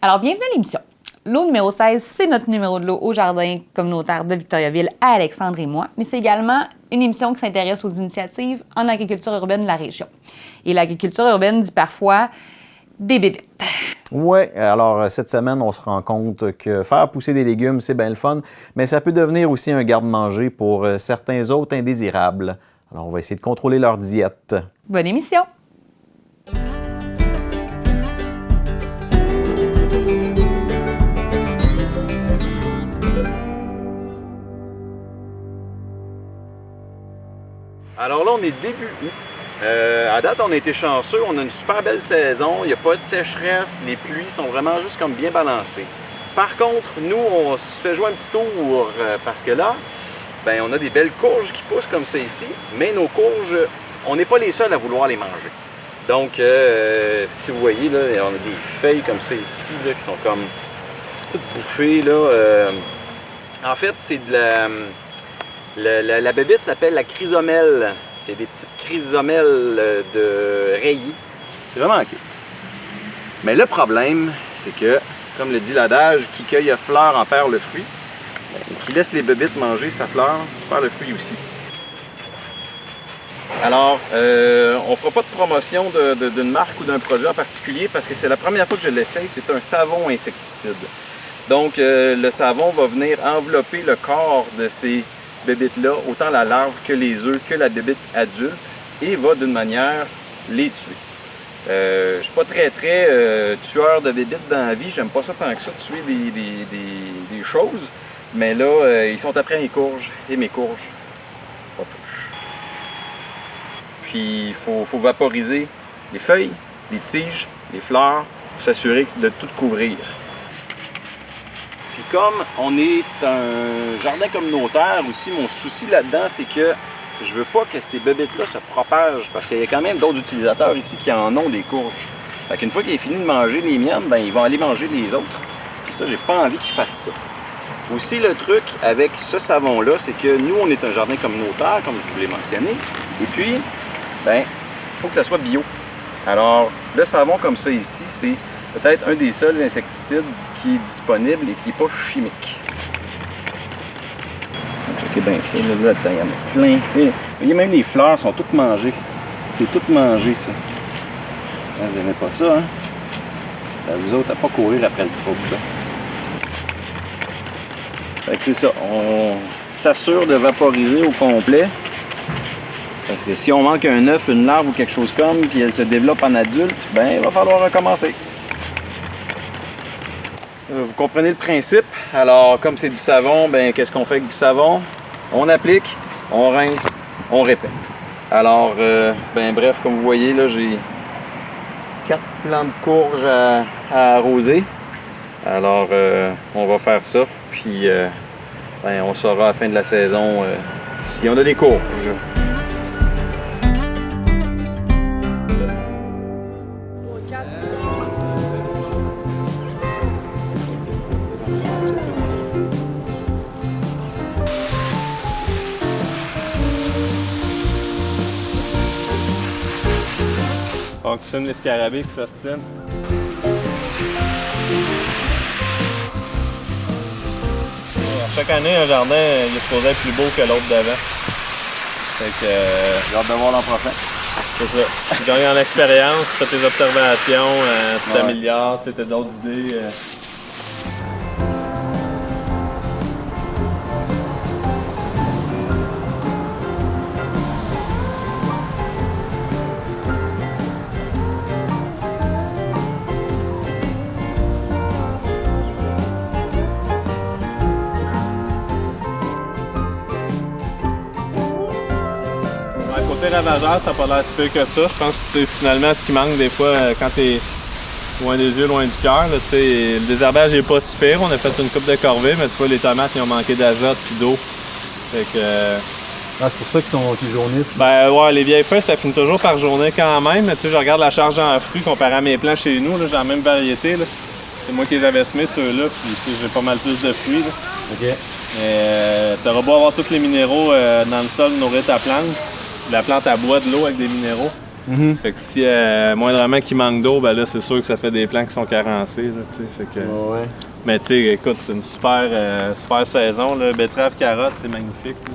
Alors, bienvenue à l'émission. Lot numéro 16, c'est notre numéro de lot au jardin communautaire de Victoriaville à Alexandre et moi, mais c'est également une émission qui s'intéresse aux initiatives en agriculture urbaine de la région. Et l'agriculture urbaine dit parfois des bébites. Oui, alors cette semaine, on se rend compte que faire pousser des légumes, c'est bien le fun, mais ça peut devenir aussi un garde-manger pour certains autres indésirables. Alors, on va essayer de contrôler leur diète. Bonne émission! Alors là, on est début août. À date, on a été chanceux. On a une super belle saison. Il n'y a pas de sécheresse. Les pluies sont vraiment juste comme bien balancées. Par contre, nous, on se fait jouer un petit tour parce que là, ben, on a des belles courges qui poussent comme ça ici. Mais nos courges, on n'est pas les seuls à vouloir les manger. Donc, si vous voyez, là, on a des feuilles comme ça ici là, qui sont comme toutes bouffées. Là. En fait, c'est de la... La bébite s'appelle la chrysomèle. C'est des petites chrysomèles de rayés. C'est vraiment cute. Mais le problème, c'est que, comme le dit l'adage, qui cueille à fleur en perd le fruit. Qui laisse les bébites manger sa fleur, perd le fruit aussi. Alors, on ne fera pas de promotion d'une marque ou d'un produit en particulier parce que c'est la première fois que je l'essaye. C'est un savon insecticide. Donc, le savon va venir envelopper le corps de ces bébites-là, autant la larve que les œufs, que la bébite adulte, et va d'une manière les tuer. Je ne suis pas très tueur de bébites dans la vie, j'aime pas ça tant que ça, tuer des choses, mais là, ils sont après mes courges, et mes courges, pas touche. Puis, il faut vaporiser les feuilles, les tiges, les fleurs, pour s'assurer de tout couvrir. Puis comme on est un jardin communautaire aussi, mon souci là-dedans, c'est que je veux pas que ces bébites-là se propagent parce qu'il y a quand même d'autres utilisateurs ici qui en ont des courges. Fait qu'une fois qu'il est fini de manger les miennes, ben ils vont aller manger les autres. Puis ça, j'ai pas envie qu'ils fassent ça. Aussi, le truc avec ce savon-là, c'est que nous, on est un jardin communautaire, comme je vous l'ai mentionné. Et puis, ben, il faut que ça soit bio. Alors, le savon comme ça ici, c'est peut-être un des seuls insecticides qui est disponible et qui n'est pas chimique. Checkez bien ça, là-dedans, il y en a plein. Vous voyez, même les fleurs sont toutes mangées. C'est tout mangé, ça. Là, vous n'aimez pas ça, hein? C'est à vous autres à ne pas courir après le trouble, là. Fait que c'est ça, on s'assure de vaporiser au complet. Parce que si on manque un œuf, une larve ou quelque chose comme, puis elle se développe en adulte, ben il va falloir recommencer. Vous comprenez le principe. Alors, comme c'est du savon, ben qu'est-ce qu'on fait avec du savon? On applique, on rince, on répète. Alors, ben bref, comme vous voyez, là, j'ai 4 plants de courges à arroser. Alors, on va faire ça, puis ben, on saura à la fin de la saison si on a des courges. Donc, tu filmes les scarabées qui s'ostinent. Chaque année, un jardin il est supposé être plus beau que l'autre d'avant. Fait que. J'ai hâte de voir l'an prochain. C'est ça. Tu gagnes en expérience, tu fais tes observations, tu t'améliores, tu as d'autres idées. Côté ravageur, ça n'a pas l'air si pire que ça. Je pense que finalement, ce qui manque des fois, quand tu es loin des yeux, loin du cœur, le désherbage n'est pas si pire. On a fait une coupe de corvée, mais tu vois, les tomates, ils ont manqué d'azote et d'eau. Fait que... Ah, c'est pour ça qu'ils jaunissent? Ben ouais, les vieilles feuilles, ça finit toujours par jaunir quand même. Mais tu sais, je regarde la charge en fruits comparé à mes plants chez nous, j'ai la même variété. C'est moi qui les avais semés, ceux-là, puis j'ai pas mal plus de fruits. Là. OK. Tu auras beau avoir tous les minéraux dans le sol, nourrir ta plante. La plante, elle boit de l'eau avec des minéraux. Fait que si moindrement qu'il manque d'eau, ben là, c'est sûr que ça fait des plants qui sont carencés. Là, fait que, Ouais. mais tu sais, écoute, c'est une super saison. Là. Betterave, carotte, c'est magnifique. Là.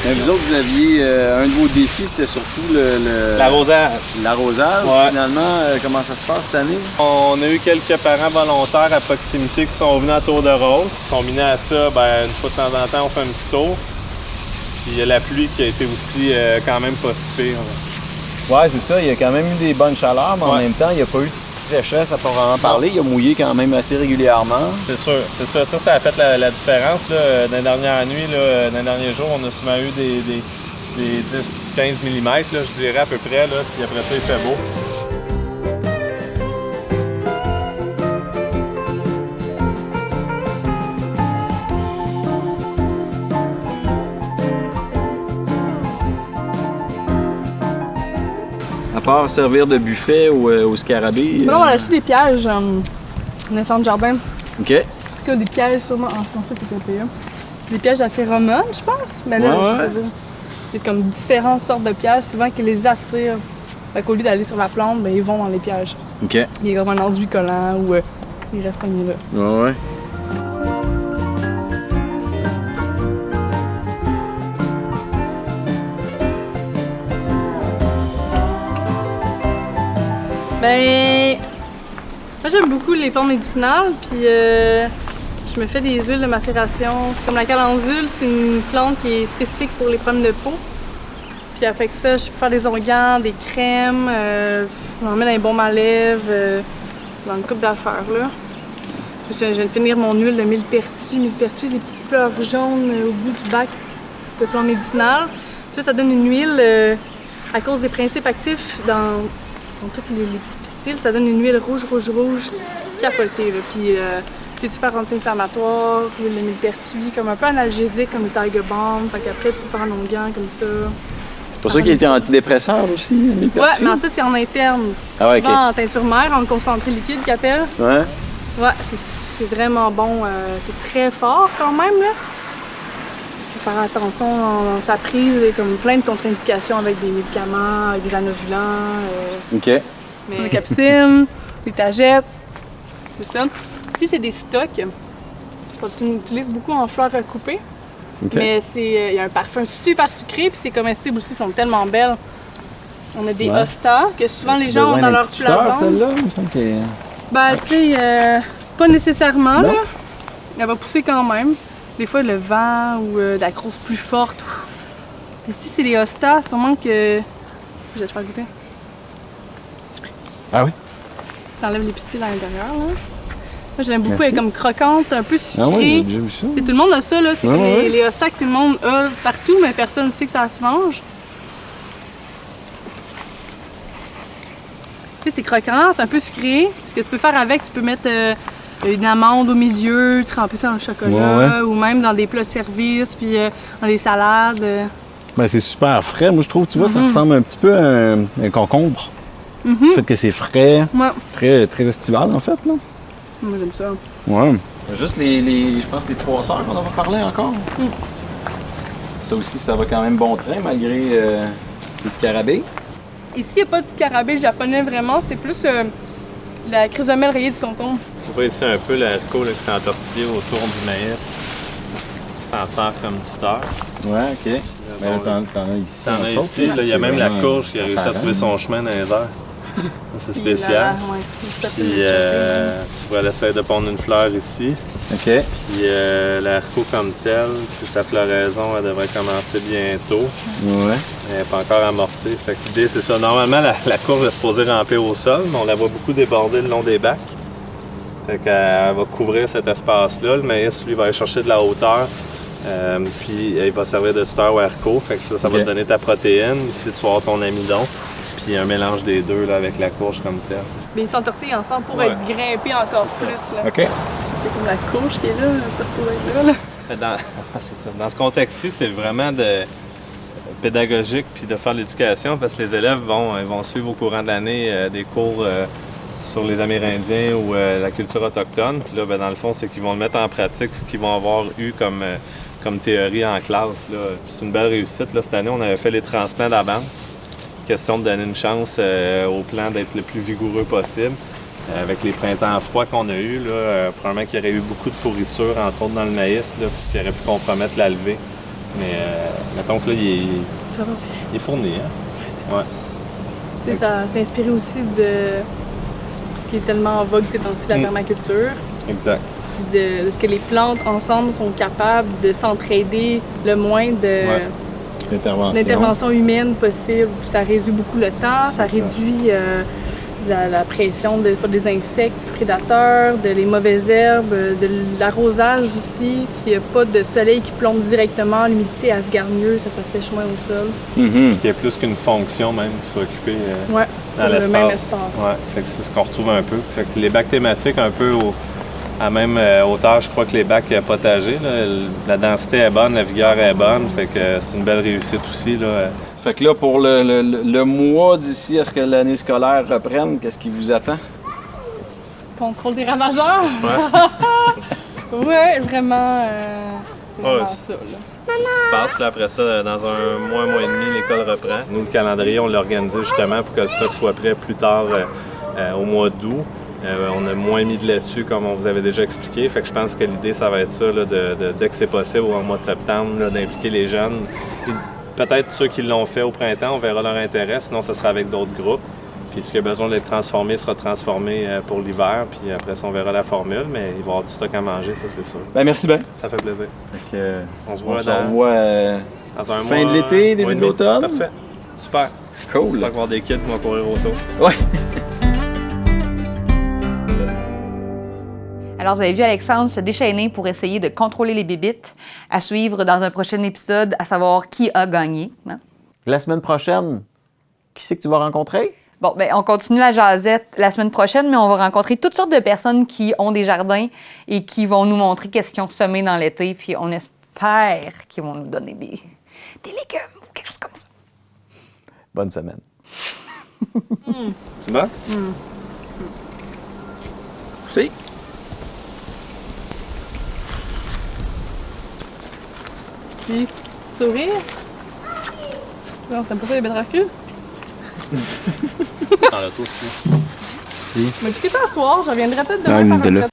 Mais vous autres, vous aviez un de vos défis, c'était surtout L'arrosage. l'arrosage. Ouais. Finalement, comment ça se passe cette année? On a eu quelques parents volontaires à proximité qui sont venus à tour de rôle. Combiné à ça, ben, une fois de temps en temps, on fait un petit tour. Puis il y a la pluie qui a été aussi quand même pas si pire. Ouais, c'est ça. Il y a quand même eu des bonnes chaleurs, mais en même temps, il n'y a pas eu de sécheresse à proprement parler. Il a mouillé quand même assez régulièrement. C'est sûr, c'est ça. Ça a fait la différence. Là. Dans les dernières nuits, là, dans les derniers jours, on a souvent eu des 10-15 mm, là, je dirais à peu près. Là, puis après ça, il fait beau. À part servir de buffet au scarabée. Non, on a acheté des pièges dans le centre jardin. OK. En tout cas, des pièges sûrement. Ah, je pensais que c'était payant. Des pièges à phéromones, je pense. Mais là, Ouais, je veux dire, c'est comme différentes sortes de pièges, souvent qui les attirent. Fait qu'au lieu d'aller sur la plante, ben, ils vont dans les pièges. OK. Il y a comme un enduit collant ou ils restent pognés là. Ouais. Ben, moi j'aime beaucoup les plantes médicinales, puis je me fais des huiles de macération. C'est comme la calendule, c'est une plante qui est spécifique pour les problèmes de peau. Puis avec ça, je peux faire des onguents, des crèmes, j'en mets dans les baumes à lèvres, dans une coupe d'affaires là. Je viens de finir mon huile de millepertuis. Millepertuis, des petites fleurs jaunes au bout du bac de plantes médicinales. Puis ça donne une huile à cause des principes actifs dans tous les petits pistils, ça donne une huile rouge capotée. Là. Puis c'est super anti-inflammatoire, l'huile de millepertuis, comme un peu analgésique, comme le Tiger Balm. Fait qu'après, tu peux faire un onguent comme ça. C'est pour ça qu'il était antidépresseur aussi, millepertuis? Ouais, mais en fait, c'est en interne. Ah ouais, OK. Souvent en teinture mère, en concentré liquide qu'ils appellent. Ouais. Ouais, c'est vraiment bon. C'est très fort quand même, là. Faut faire attention dans sa prise, il y a comme plein de contre-indications avec des médicaments, avec des anovulants. OK. Mais des capsules, des tagettes, c'est ça. Ici, c'est des stocks. On utilise beaucoup en fleurs recoupées. OK. Mais il y a un parfum super sucré, puis c'est comestible aussi, ils sont tellement belles. On a des hostas que souvent les gens ont dans leur plafond. Celle-là, il me semble que... Ben, tu sais, pas nécessairement, Non. là. Elle va pousser quand même. Des fois, le vent ou de la grosse pluie forte. Ici, c'est les hostas, sûrement que... Je vais te faire goûter. Ah oui? T'enlèves les pistils à l'intérieur, là. Moi, j'aime beaucoup, Merci. elle est comme croquante, un peu sucrée. Ah oui, j'ai déjà vu ça. Et tout le monde a ça, là. C'est Ouais, comme ouais. les hostas que tout le monde a partout, mais personne ne sait que ça se mange. Tu sais, c'est croquant, c'est un peu sucré. Ce que tu peux faire avec, tu peux mettre une amande au milieu, tremper ça dans le chocolat, ou même dans des plats de service, puis dans des salades. Ben, c'est super frais. Moi, je trouve, tu vois, ça ressemble un petit peu à un concombre. Le fait que c'est frais, Ouais, très, très estival, en fait, là. moi j'aime ça. Ouais. Juste je pense, les 3 sœurs qu'on en va parler encore. Ça aussi, ça va quand même bon train, malgré les scarabées. Ici, il n'y a pas de scarabée japonais vraiment, c'est plus la chrysomèle rayée du concombre. On voit ici un peu l'haricot là, qui s'est entortillé autour du maïs. Il s'en sert comme tuteur. Ouais, OK. Mais là, t'en as ici. T'en as entre ici, autres, là, il y a c'est même la vraiment courge qui a réussi à apparent. trouver son chemin dans les airs. C'est spécial. Puis tu vois, elle essaie de pondre une fleur ici. OK. Puis l'haricot comme tel, tu sais, sa floraison, elle devrait commencer bientôt. Ouais. Elle n'est pas encore amorcée. Fait que l'idée, c'est ça. Normalement, la courge est supposée remplir au sol, mais on la voit beaucoup déborder le long des bacs. Fait qu'elle va couvrir cet espace-là. Le maïs, lui, va aller chercher de la hauteur. Puis il va servir de tuteur au haricot. Fait que ça va te donner ta protéine. Ici, tu vas avoir ton amidon. puis un mélange des deux là, avec la courge comme telle. Mais ils s'entortillent ensemble pour Ouais. être grimpés encore plus. Là. OK. C'est comme la courge qui est là, pas supposé être là. C'est ça. Dans ce contexte-ci, c'est vraiment pédagogique puis de faire l'éducation parce que les élèves vont suivre au courant de l'année des cours sur les Amérindiens ou la culture autochtone. Puis là, ben, dans le fond, c'est qu'ils vont le mettre en pratique ce qu'ils vont avoir eu comme théorie en classe. Là. Puis c'est une belle réussite. Là. Cette année, on avait fait les transplants d'avance. Question de donner une chance au plan d'être le plus vigoureux possible. Avec les printemps froids qu'on a eus, là, probablement qu'il y aurait eu beaucoup de pourriture, entre autres dans le maïs, là, ce qui aurait pu compromettre la levée. Mais mettons que là, Ça va. il est fourni. Hein? Ouais. Tu sais, ça s'est inspiré aussi de ce qui est tellement en vogue ces temps-ci, la permaculture. Exact. C'est de ce que les plantes ensemble sont capables de s'entraider le moins d'intervention humaine possible. Puis ça réduit beaucoup le temps, ça réduit la pression des insectes prédateurs, les mauvaises herbes, de l'arrosage aussi. S'il n'y a pas de soleil qui plombe directement, l'humidité elle se garde mieux, ça sèche moins au sol. Puis qu'il y a plus qu'une fonction même qui soit occupée Ouais, dans sur le l'espace. même espace. Ouais, fait que c'est ce qu'on retrouve un peu. Fait que les bacs thématiques un peu à même hauteur, je crois que les bacs potagers, là, la densité est bonne, la vigueur est bonne, fait que c'est une belle réussite aussi. Là. Fait que là, pour le mois d'ici à ce que l'année scolaire reprenne, qu'est-ce qui vous attend? Contrôle des ravageurs? Ouais, vraiment, ça. Là. Ce qui se passe, là, après ça, dans un mois et demi, l'école reprend. Nous, le calendrier, on l'a organisé justement pour que le stock soit prêt plus tard au mois d'août. On a moins mis de laitue, comme on vous avait déjà expliqué. Fait que je pense que l'idée, ça va être ça, là, dès que c'est possible, au mois de septembre, là, d'impliquer les jeunes. Et peut-être ceux qui l'ont fait au printemps, on verra leur intérêt. Sinon, ce sera avec d'autres groupes. Puis ce qui a besoin d'être transformé sera transformé pour l'hiver. Puis après ça, on verra la formule. Mais il va y avoir du stock à manger, ça, c'est sûr. Ben merci bien. Ça fait plaisir. Fait que, On se on voit se revoit dans un fin mois, de l'été, début mois et de demi. l'automne. Parfait. Super. Cool. J'espère avoir des kids qui vont courir autour. Ouais. Alors, vous avez vu Alexandre se déchaîner pour essayer de contrôler les bébites, à suivre dans un prochain épisode, à savoir qui a gagné. Hein? La semaine prochaine, qui c'est que tu vas rencontrer? Bon, ben on continue la jasette la semaine prochaine, mais on va rencontrer toutes sortes de personnes qui ont des jardins et qui vont nous montrer qu'est-ce qu'ils ont semé dans l'été, puis on espère qu'ils vont nous donner des légumes ou quelque chose comme ça. Bonne semaine. Tu vas? Si. Puis, sourire. Non, t'aimes pas ça les betteraves crues? Dans l'auto aussi. Mais tu fais ça ce soir, je reviendrai peut-être demain faire un